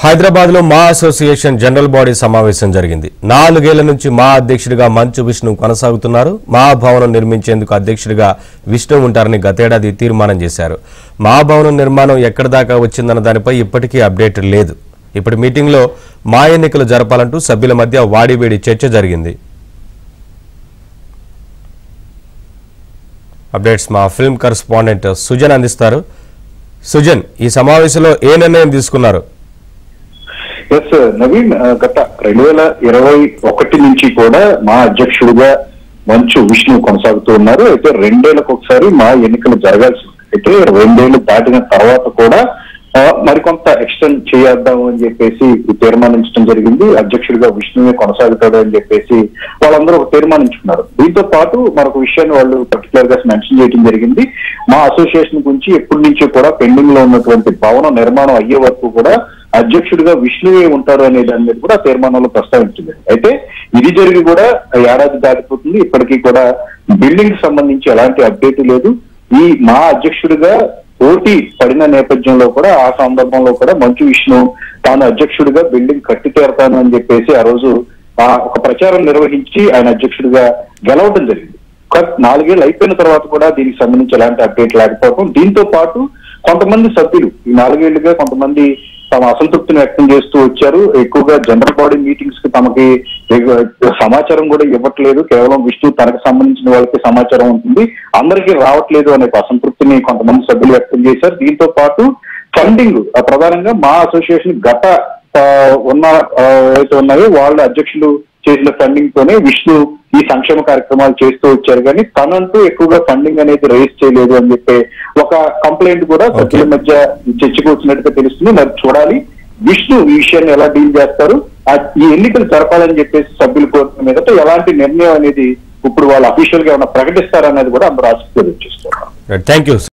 హైదరాబాద్ లో మా association general body సమావేశం జరిగింది. 4 ఏళ్ల నుంచి మా అధ్యక్షుడిగా మంచు విష్ణు కొనసాగుతున్నారు. మా భవనం నిర్మించేందుకు అధ్యక్షుడిగా విష్ణు ఉంటారని గతేడాది తీర్మానం చేశారు. మా భవనం నిర్మాణం ఎక్కడి దాకా వచ్చిందన్న దానిపై ఇప్పటికీ అప్డేట్ లేదు. ఇప్పుడు మీటింగ్ లో మా ఎన్నికలు జరపాలంటూ సభ్యుల మధ్య వాడివేడి చర్చ జరిగింది. అప్డేట్స్ మా ఫిల్మ్ కరెస్పాండెంట్ సుజన్ అందిస్తారు. సుజన్, ఈ సమావేశంలో ఏ నిర్ణయం తీసుకున్నారు? ఎస్ నవీన్, గత 2021 నుంచి కూడా మా అధ్యక్షుడిగా మంచు విష్ణు కొనసాగుతూ ఉన్నారు. అయితే 2 ఏళ్లకు ఒకసారి మా ఎన్నికలు జరగాల్సి అయితే 2 ఏళ్లు దాటిన తర్వాత కూడా మరికొంత ఎక్స్టెండ్ చేద్దాం అని చెప్పేసి తీర్మానించడం జరిగింది. అధ్యక్షుడిగా విష్ణువే కొనసాగుతాడు అని చెప్పేసి వాళ్ళందరూ ఒక తీర్మానించుకున్నారు. దీంతో పాటు మరొక విషయాన్ని వాళ్ళు పర్టికులర్ గా మెన్షన్ చేయడం జరిగింది. మా అసోసియేషన్ గురించి ఎప్పటి నుంచో కూడా పెండింగ్ లో ఉన్నటువంటి భవన నిర్మాణం అయ్యే వరకు కూడా అధ్యక్షుడిగా విష్ణువే ఉంటారు అనే దాని మీద కూడా తీర్మానంలో ప్రస్తావించింది. అయితే ఇది జరిగి కూడా ఏడాది దాటిపోతుంది. ఇప్పటికీ కూడా బిల్డింగ్ సంబంధించి ఎలాంటి అప్డేట్ లేదు. ఈ మా అధ్యక్షుడిగా పోటీ పడిన నేపథ్యంలో కూడా ఆ సందర్భంలో కూడా మంచు విష్ణు తాను అధ్యక్షుడిగా బిల్డింగ్ కట్టి తీరతాను అని చెప్పేసి ఆ రోజు ఒక ప్రచారం నిర్వహించి ఆయన అధ్యక్షుడిగా గెలవడం జరిగింది. 4 ఏళ్ళు అయిపోయిన తర్వాత కూడా దీనికి సంబంధించి ఎలాంటి అప్డేట్ లేకపోవడం, దీంతో పాటు కొంతమంది సభ్యులు ఈ 4 ఏళ్లుగా కొంతమంది తమ అసంతృప్తిని వ్యక్తం చేస్తూ వచ్చారు. ఎక్కువగా జనరల్ బాడీ మీటింగ్స్ కి తమకి సమాచారం కూడా ఇవ్వట్లేదు, కేవలం విష్ణు తనకు సంబంధించిన వాళ్ళకి సమాచారం ఉంటుంది, అందరికీ రావట్లేదు అనే అసంతృప్తిని కొంతమంది సభ్యులు వ్యక్తం చేశారు. దీంతో పాటు ఫండింగ్ ప్రధానంగా మా అసోసియేషన్ గత ఏవైతే ఉన్నాయో వాళ్ళ అధ్యక్షులు చేసిన ఫండింగ్ తోనే విష్ణు ఈ సంక్షేమ కార్యక్రమాలు చేస్తూ వచ్చారు. కానీ తనంటూ ఎక్కువగా ఫండింగ్ అనేది రైజ్ చేయలేదు అని చెప్పి ఒక కంప్లైంట్ కూడా సభ్యుల మధ్య చర్చకు వచ్చినట్టుగా తెలుస్తుంది. మరి చూడాలి విష్ణు ఈ విషయాన్ని ఎలా డీల్ చేస్తారు, ఈ ఎన్నికలు జరపాలని చెప్పేసి సభ్యులు కోరిన మీదట ఎలాంటి నిర్ణయం అనేది ఇప్పుడు వాళ్ళు అఫీషియల్ గా ఏమైనా ప్రకటిస్తారనేది కూడా అందరూ ఆసక్తిగా చూస్తున్నారు. Thank you.